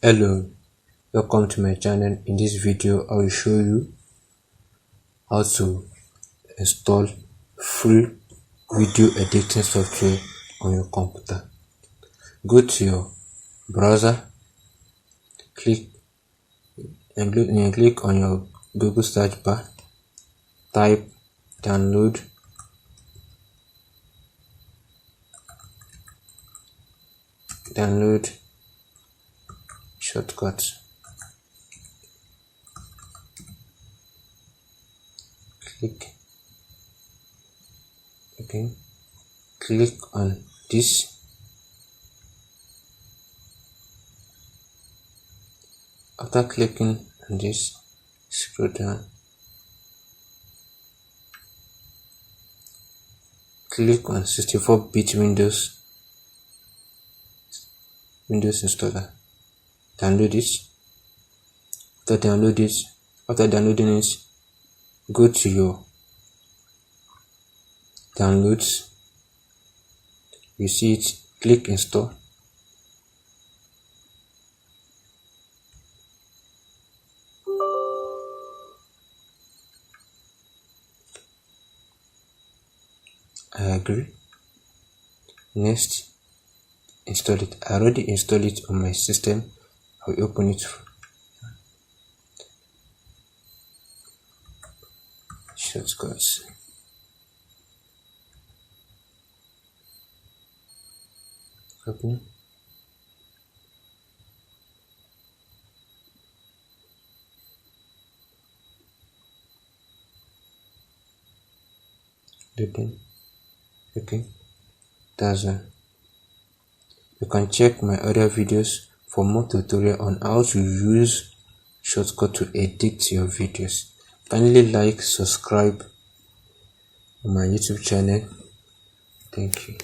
Hello, welcome to my channel. In this video I will show you how to install free video editing software on your computer. Go to your browser, click on your Google search bar, type download shotcut. Click on this. After clicking on this, scroll down, click on 64-bit Windows installer. Download it. After downloading it, go to your downloads. You see it, click install. I agree. Next, install it. I already installed it on my system. I'll open it. Shortcuts. Copy. Okay. That's all. You can check my other videos for more tutorial on how to use shortcut to edit your videos. Kindly like, subscribe on my YouTube channel. Thank you.